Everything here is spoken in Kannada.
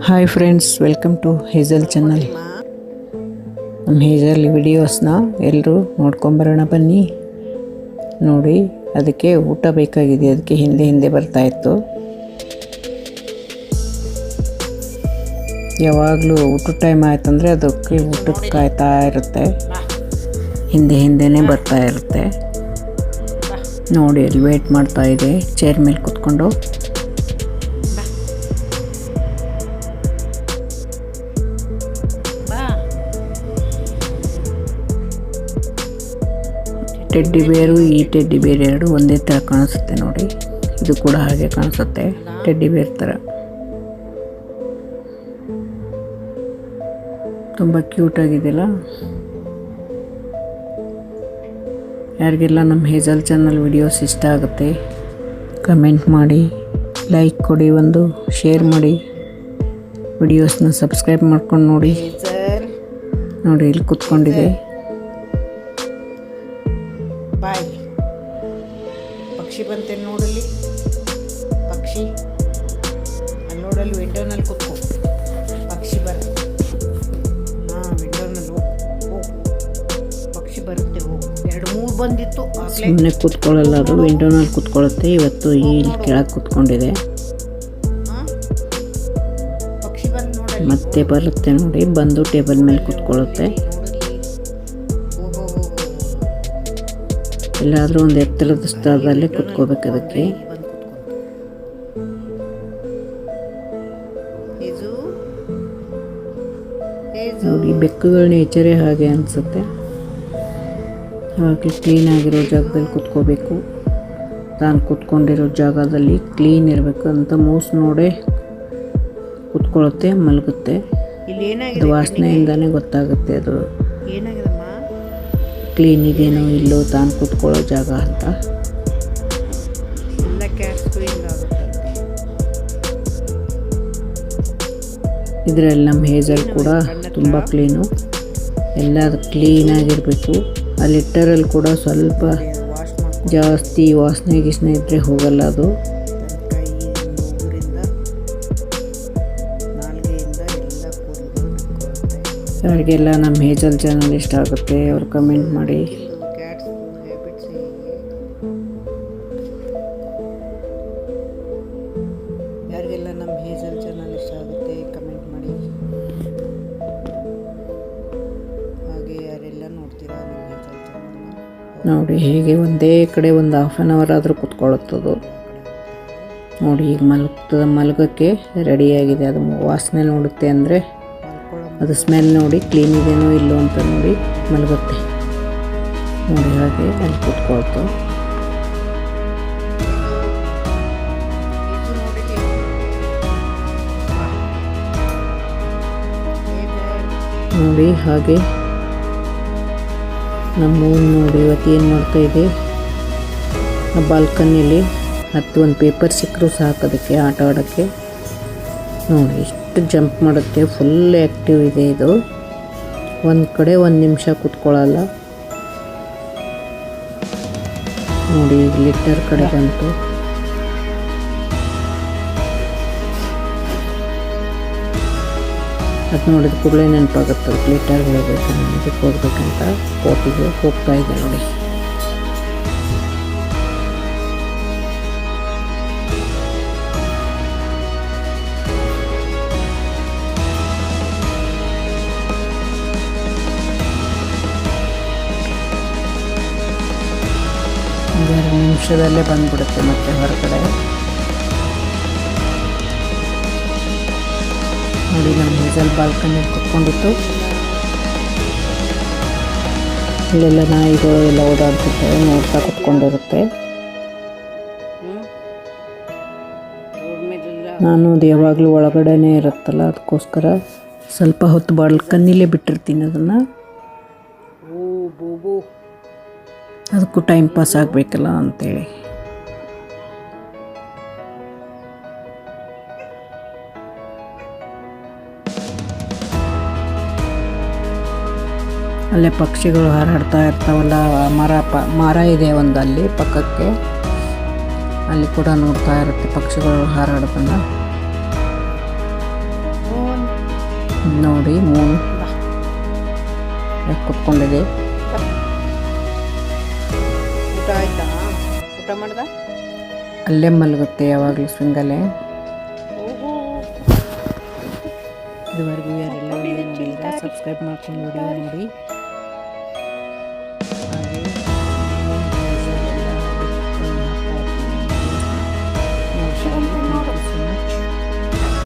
Hi friends, welcome to Hazel channel. ನಮ್ಮ ಹೇಜಲ್ ವಿಡಿಯೋಸ್ನ ಎಲ್ಲರೂ ನೋಡ್ಕೊಂಬರೋಣ ಬನ್ನಿ. ನೋಡಿ, ಅದಕ್ಕೆ ಊಟ ಬೇಕಾಗಿದೆ, ಅದಕ್ಕೆ ಹಿಂದೆ ಬರ್ತಾಯಿತ್ತು. ಯಾವಾಗಲೂ ಊಟದ ಟೈಮ್ ಆಯ್ತಂದರೆ ಅದಕ್ಕೆ ಊಟಕ್ಕೆ ಕಾಯ್ತಾ ಇರುತ್ತೆ, ಹಿಂದೆನೇ ಬರ್ತಾ ಇರುತ್ತೆ. ನೋಡಿ, ಅಲ್ಲಿ ವೇಟ್ ಮಾಡ್ತಾ ಇದೆ ಚೇರ್ ಮೇಲೆ ಕೂತ್ಕೊಂಡು. ಟೆಡ್ಡಿ ಬೇರು, ಈ ಟೆಡ್ಡಿ ಬೇರ್ ಎರಡು ಒಂದೇ ಥರ ಕಾಣಿಸುತ್ತೆ. ನೋಡಿ, ಇದು ಕೂಡ ಹಾಗೆ ಕಾಣಿಸುತ್ತೆ, ಟೆಡ್ಡಿ ಬೇರ್ ಥರ. ತುಂಬ ಕ್ಯೂಟ್ ಆಗಿದೆಯಲ್ಲ. ಯಾರಿಗೆಲ್ಲ ನಮ್ಮ ಹೇಜಲ್ ಚಾನಲ್ ವಿಡಿಯೋಸ್ ಇಷ್ಟ ಆಗುತ್ತೆ ಕಮೆಂಟ್ ಮಾಡಿ, ಲೈಕ್ ಕೊಡಿ, ಒಂದು ಶೇರ್ ಮಾಡಿ, ವಿಡಿಯೋಸ್ನ ಸಬ್ಸ್ಕ್ರೈಬ್ ಮಾಡ್ಕೊಂಡು ನೋಡಿ. ನೋಡಿ, ಇಲ್ಲಿ ಕೂತ್ಕೊಂಡಿದೆ. ಬಾಯ್, ಪಕ್ಷಿ ಬಂತೆ ನೋಡಲ್ಲಿ, ಪಕ್ಷಿ ಅಲ್ಲಿ ನೋಡಲ್ಲಿ, ವಿಂಡೋನಲ್ಲಿ ಕೂತ್ಕೊ. ಪಕ್ಷಿ ಬರುತ್ತೆ, ವಿಂಡೋನಲ್ಲಿ ಹೋಗು, ಪಕ್ಷಿ ಬರುತ್ತೆ, ಹೋಗು. 2-3 ಬಂದಿತ್ತು. ಸುಮ್ಮನೆ ಕೂತ್ಕೊಳ್ಳಲ್ಲ, ಅದು ವಿಂಡೋನಲ್ಲಿ ಕೂತ್ಕೊಳ್ಳುತ್ತೆ. ಇವತ್ತು ಇಲ್ಲಿ ಕೆಳಗೆ ಕೂತ್ಕೊಂಡಿದೆ. ಪಕ್ಷಿ ಬಂದು ನೋಡಲ್ಲಿ, ಮತ್ತೆ ಬರುತ್ತೆ. ನೋಡಿ, ಬಂದು ಟೇಬಲ್ ಮೇಲೆ ಕೂತ್ಕೊಳ್ಳುತ್ತೆ. ಎಲ್ಲಾದರೂ ಒಂದು ಎತ್ತರದ ಸ್ಥಳದಲ್ಲೇ ಕೂತ್ಕೋಬೇಕು ಅದಕ್ಕೆ. ನೋಡಿ, ಬೆಕ್ಕುಗಳ ನೇಚರೇ ಹಾಗೆ ಅನಿಸುತ್ತೆ. ಹಾಗೆ ಕ್ಲೀನ್ ಆಗಿರೋ ಜಾಗದಲ್ಲಿ ಕೂತ್ಕೋಬೇಕು. ತಾನು ಕೂತ್ಕೊಂಡಿರೋ ಜಾಗದಲ್ಲಿ ಕ್ಲೀನ್ ಇರಬೇಕು ಅಂತ ಮೂಸ್ ನೋಡೇ ಕೂತ್ಕೊಳ್ಳುತ್ತೆ, ಮಲಗುತ್ತೆ. ಅದು ವಾಸನೆಯಿಂದಾನೇ ಗೊತ್ತಾಗುತ್ತೆ ಅದು ಕ್ಲೀನ್ ಇದೆಯೋ ಇಲ್ಲೋ ತಾನು ಕೂತ್ಕೊಳ್ಳೋ ಜಾಗ ಅಂತ. ಇದರಲ್ಲಿ ನಮ್ಮ ಹೇಜಲ್ ಕೂಡ ತುಂಬ ಕ್ಲೀನು, ಎಲ್ಲ ಕ್ಲೀನಾಗಿರಬೇಕು. ಆ ಲಿಟ್ಟರಲ್ಲಿ ಕೂಡ ಸ್ವಲ್ಪ ಜಾಸ್ತಿ ವಾಸನೆ ಇದ್ದರೆ ಹೋಗಲ್ಲ ಅದು. ಯಾರಿಗೆಲ್ಲ ನಮ್ಮ ಹೇಜಲ್ ಚಾನಲ್ ಇಷ್ಟ ಆಗುತ್ತೆ ಅವ್ರು ಕಮೆಂಟ್ ಮಾಡಿ. ಯಾರಿಗೆಲ್ಲ ನಮ್ಮ ಹೇಜಲ್ ಚಾನಲ್ ಇಷ್ಟ ಆಗುತ್ತೆ ಕಮೆಂಟ್ ಮಾಡಿ. ಹಾಗೆ ಯಾರೆಲ್ಲ ನೋಡ್ತೀರಾ ನಮ್ಮ ಹೇಜಲ್ ಚಾನಲ್ನ ನೋಡಿ, ಹೇಗೆ ಒಂದೇ ಕಡೆ ಒಂದು ½ ಆನ್ ಅವರ್ ಆದರೂ ಕೂತ್ಕೊಳ್ಳುತ್ತದು. ನೋಡಿ, ಈಗ ಮಲಗೋಕ್ಕೆ ರೆಡಿಯಾಗಿದೆ. ಅದು ವಾಸನೆ ನೋಡುತ್ತೆ ಅಂದರೆ ಅದು ಸ್ಮೆಲ್ ನೋಡಿ ಕ್ಲೀನ್ ಇದೆಯೋ ಇಲ್ಲೋ ಅಂತ ನೋಡಿ ಮಲಗುತ್ತೆ. ನೋಡಿ, ಹಾಗೆ ಅಲ್ಲಿ ಕೂತ್ಕೊಳ್ತು. ನೋಡಿ, ಹಾಗೆ ನಮ್ಮ ನೋಡಿ ಇವತ್ತು ಏನು ಮಾಡ್ತಾ ಇದೆ, ಆ ಬಾಲ್ಕನಿಯಲ್ಲಿ ಒಂದು ಪೇಪರ್ ಸಿಕ್ಕರೂ ಸಾಕೋದಕ್ಕೆ ಆಟ ಆಡೋಕ್ಕೆ. ನೋಡಿ, ಎಷ್ಟು ಜಂಪ್ ಮಾಡುತ್ತೆ, ಫುಲ್ ಆ್ಯಕ್ಟಿವ್ ಇದೆ ಇದು. ಒಂದು ಕಡೆ 1 ನಿಮಿಷ ಕೂತ್ಕೊಳ್ಳಲ್ಲ. ನೋಡಿ, ಈಗ ಲಿಟ್ಟರ್ ಕಡೆ ಬಂತು. ಅದು ನೋಡಿದ ಕೂಡಲೇ ನೆನಪಾಗುತ್ತೆ, ಲಿಟ್ಟರ್ಗೆ ಹೋಗ್ಬೇಕು, ಇದಕ್ಕೆ ಹೋಗ್ಬೇಕಂತ ಕೋಟಿಗೆ ಹೋಗ್ತಾ ಇದೆ. ನೋಡಿ, ಒಂದು 2 ನಿಮಿಷದಲ್ಲೇ ಬಂದ್ಬಿಡುತ್ತೆ ಮತ್ತೆ ಹೊರಗಡೆ. ನೋಡಿ, ನಮ್ಮ ಹೇಜಲ್ ಬಾಲ್ಕನಿಯಲ್ಲಿ ಕುತ್ಕೊಂಡಿತ್ತು. ಇಲ್ಲೆಲ್ಲ ನಾಯಿಗಳು ಎಲ್ಲ ಓಡಾಡ್ತಿರ್ತವೆ, ನೋಡ್ತಾ ಕುತ್ಕೊಂಡಿರುತ್ತೆ. ನಾನು ಅದು ಯಾವಾಗಲೂ ಒಳಗಡೆನೇ ಇರುತ್ತಲ್ಲ, ಅದಕ್ಕೋಸ್ಕರ ಸ್ವಲ್ಪ ಹೊತ್ತು ಬಾಲ್ಕನಿಲೇ ಬಿಟ್ಟಿರ್ತೀನಿ ಅದನ್ನು. ಅದಕ್ಕೂ ಟೈಮ್ ಪಾಸ್ ಆಗಬೇಕಲ್ಲ ಅಂಥೇಳಿ. ಅಲ್ಲೇ ಪಕ್ಷಿಗಳು ಹಾರಾಡ್ತಾ ಇರ್ತಾವಲ್ಲ, ಮರ ಇದೆ ಒಂದು ಅಲ್ಲಿ ಪಕ್ಕಕ್ಕೆ, ಅಲ್ಲಿ ಕೂಡ ನೋಡ್ತಾ ಇರುತ್ತೆ ಪಕ್ಷಿಗಳು ಹಾರಾಡೋದನ್ನು. ನೋಡಿ ಮೂನ್ ಕುತ್ಕೊಂಡಿದೆ. ಊಟ ಆಯ್ತಾ? ಊಟ ಮಾಡ್ದ? ಅಲ್ಲೇ ಮಲಗುತ್ತೆ ಯಾವಾಗಲೂ ಸ್ವಿಂಗಲ್ಲೇ. ಇದುವರೆಗೂ ಯಾರೆಲ್ಲ ವಿಡಿಯೋ ನೋಡಿದ್ರೆ ಸಬ್ಸ್ಕ್ರೈಬ್ ಮಾಡ್ಕೊಂಡು ವಿಡಿಯೋ ನೋಡಿ.